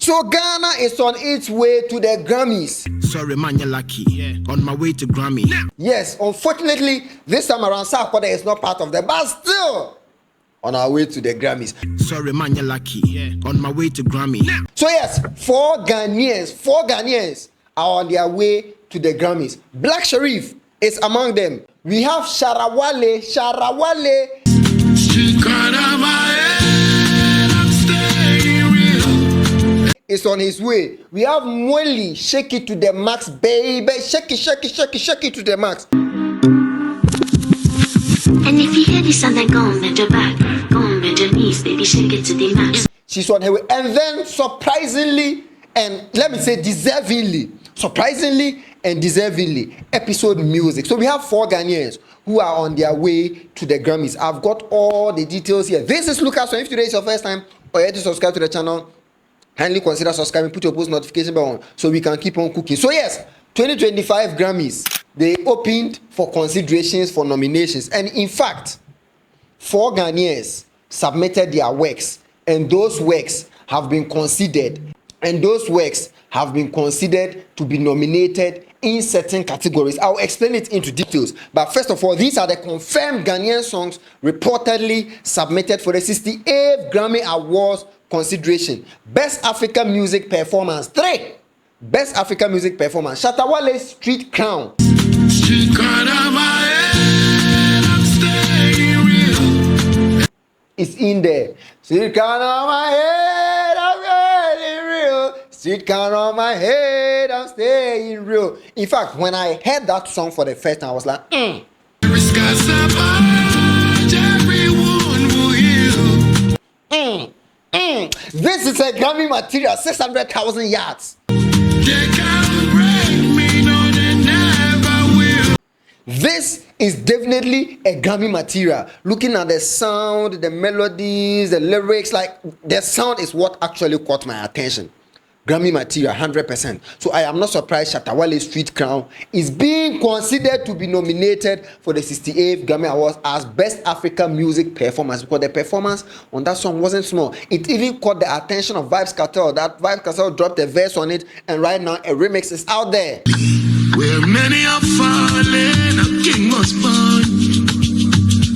So Ghana is on its way to the Grammys. Sorry man, you're lucky. Yeah. On my way to Grammy. Yes, unfortunately, this time around Sarkodie is not part of them, but still on our way to the Grammys. Sorry man, you're lucky. Yeah. On my way to Grammy. So yes, four Ghanaians are on their way to the Grammys. Black Sherif is among them. We have Shatta Wale. Is on his way. We have Moliy, shake it to the max, baby. Shake it to the max. And if you hear this and then go on bend your back, go on bend your knees, baby, shake it to the max. She's on her way. And then surprisingly, and let me say deservingly, Epixode music. So we have four Ghanaians who are on their way to the Grammys. I've got all the details here. This is Lucas. So if today is your first time or you have to subscribe to the channel, kindly consider subscribing, put your post notification bell on so we can keep on cooking. So yes, 2025 Grammys, they opened for considerations for nominations. And in fact, four Ghanaians submitted their works, and those works have been considered. And those works have been considered to be nominated in certain categories. I'll explain it into details. But first of all, these are the confirmed Ghanaian songs reportedly submitted for the 68th Grammy Awards consideration. Best African Music Performance 3. Best African Music Performance. Shatta Wale's Street Crown. Street crown on my head, I'm staying real. It's in there. Street crown on my head, I'm really real. Street crown on my head, I'm staying real. In fact, when I heard that song for the first time, I was like, This is a Grammy material, 600,000 yards. This is definitely a Grammy material. Looking at the sound, the melodies, the lyrics, like the sound is what actually caught my attention. Grammy material, 100%. So I am not surprised Shatta Wale's Street Crown is being considered to be nominated for the 68th Grammy Awards as Best African Music Performance, because the performance on that song wasn't small. It even caught the attention of Vybz Kartel. That Vybz Kartel dropped a verse on it, and right now a remix is out there. Where many are falling, a king must fall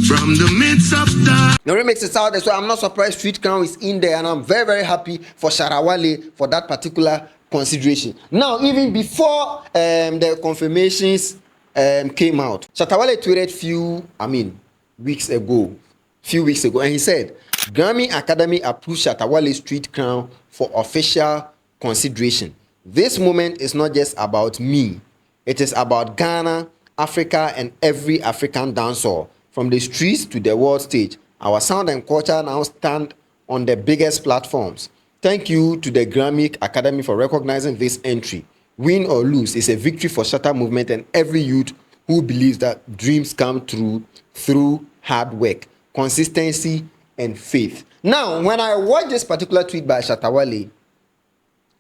from the midst of the... The remix is out there, so I'm not surprised Street Crown is in there, and I'm very, very happy for Shatta Wale for that particular consideration. Now, even before the confirmations came out, Shatta Wale tweeted few weeks ago, and he said, Grammy Academy approved Shatta Wale's Street Crown for official consideration. This moment is not just about me. It is about Ghana, Africa, and every African dancehall. From the streets to the world stage, our sound and culture now stand on the biggest platforms. Thank you to the Grammy Academy for recognizing this entry. Win or lose is a victory for Shatta movement and every youth who believes that dreams come true through hard work, consistency, and faith. Now, when I watched this particular tweet by Shatta Wale,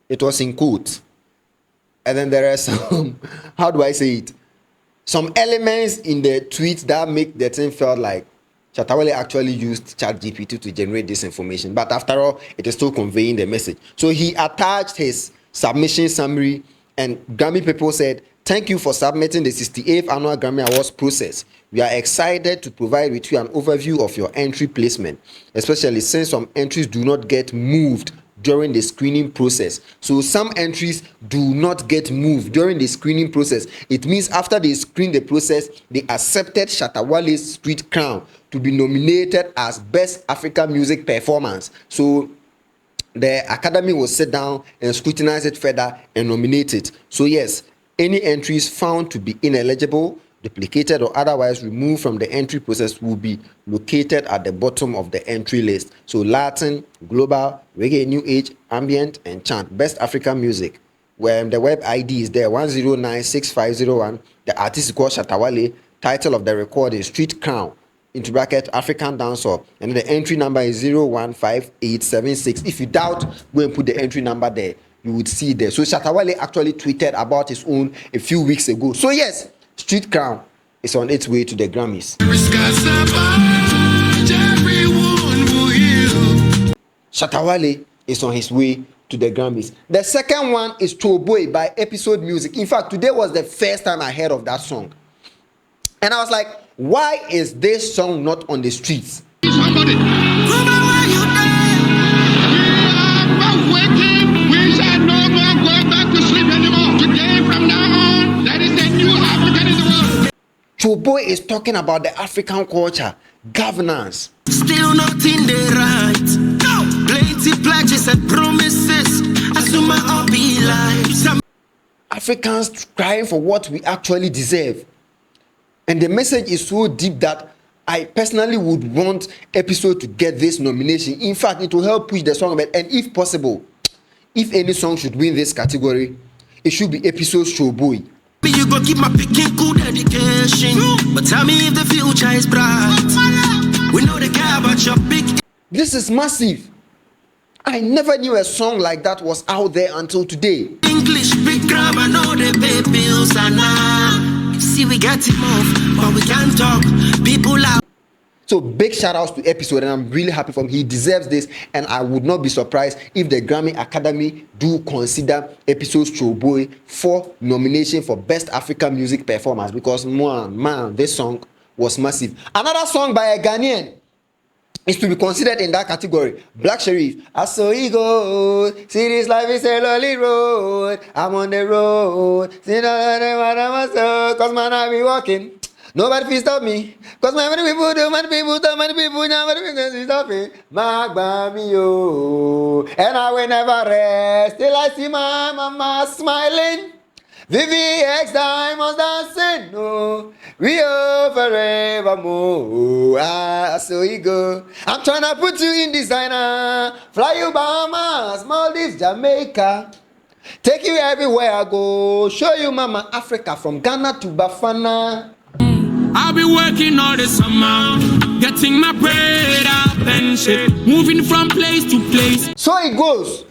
it was in quotes. And then there are some, how do I say it? Some elements in the tweet that make the thing felt like Shatta Wale actually used ChatGPT to generate this information. But after all, it is still conveying the message. So he attached his submission summary, and Grammy people said, thank you for submitting the 68th Annual Grammy Awards process. We are excited to provide with you an overview of your entry placement, especially since some entries do not get moved during the screening process. So some entries do not get moved during the screening process. It means after they screen the process, they accepted Shatta Wale's Street Crown to be nominated as Best African Music Performance. So the Academy will sit down and scrutinize it further and nominate it. So yes, any entries found to be ineligible, duplicated, or otherwise removed from the entry process will be located at the bottom of the entry list. So Latin, Global, Reggae, New Age, Ambient, and Chant, Best African Music. Where the web ID is there, 1096501. The artist is called Shatta Wale. Title of the record is Street Crown, into bracket African Dancehall. And the entry number is 015876. If you doubt, go and put the entry number there. You would see there. So Shatta Wale actually tweeted about his own a few weeks ago. So yes, Street Crown is on its way to the Grammys. Shatta Wale is on his way to the Grammys. The second one is Chooboi by Epixode Music. In fact, today was the first time I heard of that song. And I was like, why is this song not on the streets? Somebody. We shall no more go back to sleep anymore. Today, from now on, that is the new African in the world. Chooboi is talking about the African culture, governance. Still not in the right. No. Plenty pledges and promises. Assume I'll be like. Africans crying for what we actually deserve. And the message is so deep that I personally would want Epixode to get this nomination. In fact, it will help push the song a bit. And if possible, if any song should win this category, it should be Episode's Chooboi. You go keep my picking good education. But tell me if the future is bright. We know they care about your big. This is massive. I never knew a song like that was out there until today. English big grammar, know they pay bills and see we get him off, but we can't talk. People are. So big shout outs to Epixode, and I'm really happy for him. He deserves this, and I would not be surprised if the Grammy Academy do consider Episode's Chooboi for nomination for Best African Music Performance, because man, this song was massive. Another song by a Ghanaian is to be considered in that category. Black Sherif. I saw he go. See, this life is a lonely road. I'm on the road. See, cause man, I be walking. Nobody can stop me. Cause many people do, many people do, many people can stop me. And I will never rest till I see my mama smiling. VVX diamonds dancing, no, we are forevermore. So you go. I'm trying to put you in designer, fly you Bahamas, Maldives, Jamaica, take you everywhere I go, show you Mama Africa from Ghana to Bafana. I'll be working all the summer, getting my bread up and shit, moving from place to place. So it goes.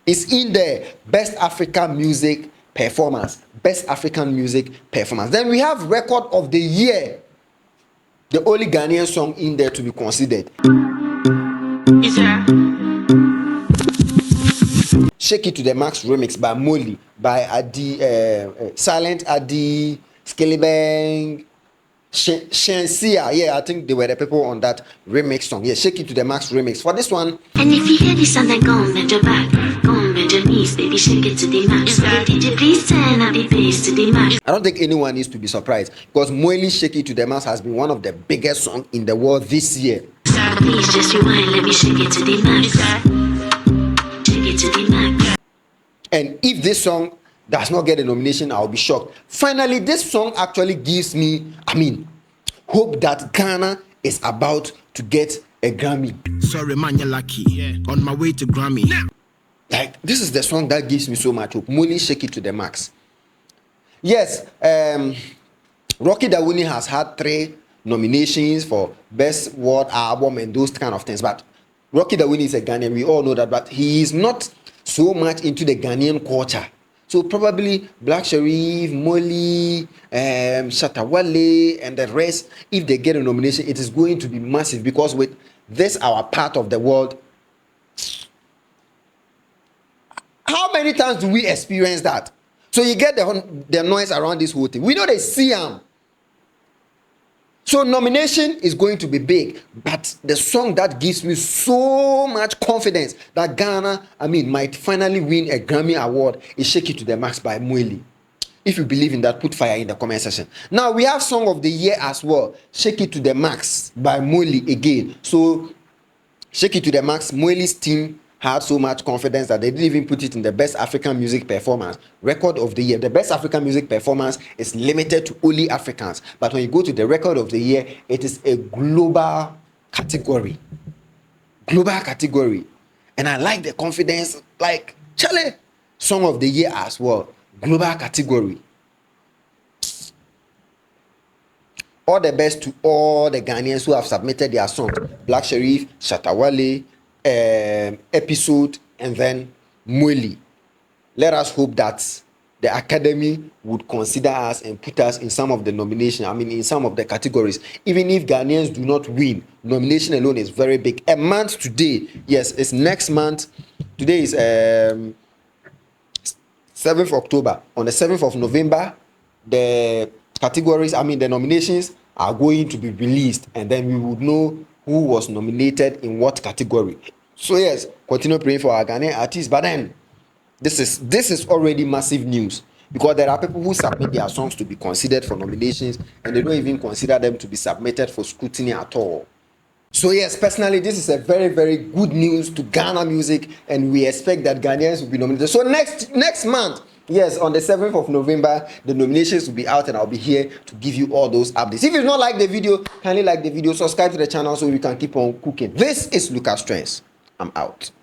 It's in there. Best African Music Performance. Best African Music Performance. Then we have Record of the Year. The only Ghanaian song in there to be considered. Is there? Shake It to the Max remix by Moliy, by Adi, Silent Adi, Skellibang, Shensia. Yeah, I think they were the people on that remix song. Yeah, Shake It to the Max remix. For this one, And if you hear this and then go on bend your back, go on bend your knees, baby, shake it to the max. The DJ please turn up the bass to the max. I don't think anyone needs to be surprised, because Moliy Shake It to the Max has been one of the biggest songs in the world this year. Please just rewind, let me shake it to the max. Shake it to the max. And if this song does not get a nomination, I'll be shocked. Finally, this song actually gives me, hope that Ghana is about to get a Grammy. Sorry, man, you're lucky. Yeah. On my way to Grammy. Like, this is the song that gives me so much hope. Moliy Shake It to the Max. Yes, Rocky Dawuni has had 3 nominations for Best World Album and those kind of things. But Rocky Dawuni is a Ghanaian, we all know that, but he is not so much into the Ghanaian culture. So probably Black Sherif, Moliy, Shatta Wale, and the rest, if they get a nomination, it is going to be massive, because with this our part of the world, how many times do we experience that? So you get the noise around this whole thing. We know they see them. So nomination is going to be big, but the song that gives me so much confidence that Ghana, might finally win a Grammy Award is Shake It to the Max by Moliy. If you believe in that, put fire in the comment section. Now we have Song of the Year as well, Shake It to the Max by Moliy again. So Shake It to the Max, Moliy's team had so much confidence that they didn't even put it in the Best African Music Performance Record of the Year. The Best African Music Performance is limited to only Africans, but when you go to the Record of the Year, it is a global category. And I like the confidence, like Charlie, Song of the Year as well, global category. All the best to all the Ghanaians who have submitted their songs. Black Sherif, Shatta Wale, Epixode, and then Moliy. Let us hope that the Academy would consider us and put us in some of the nomination, in some of the categories. Even if Ghanaians do not win, nomination alone is very big. A month today, yes, it's next month, today is 7th October. On the 7th of November, the categories, the nominations are going to be released, and then we would know who was nominated in what category. So yes, continue praying for our Ghanaian artists. But then this is already massive news, because there are people who submit their songs to be considered for nominations, and they don't even consider them to be submitted for scrutiny at all. So yes, personally, this is a very, very good news to Ghana music, and we expect that Ghanaians will be nominated. So next month, yes, on the 7th of November, the nominations will be out, and I'll be here to give you all those updates. If you don't like the video, kindly like the video, subscribe to the channel so we can keep on cooking. This is Lucas Trendz. I'm out.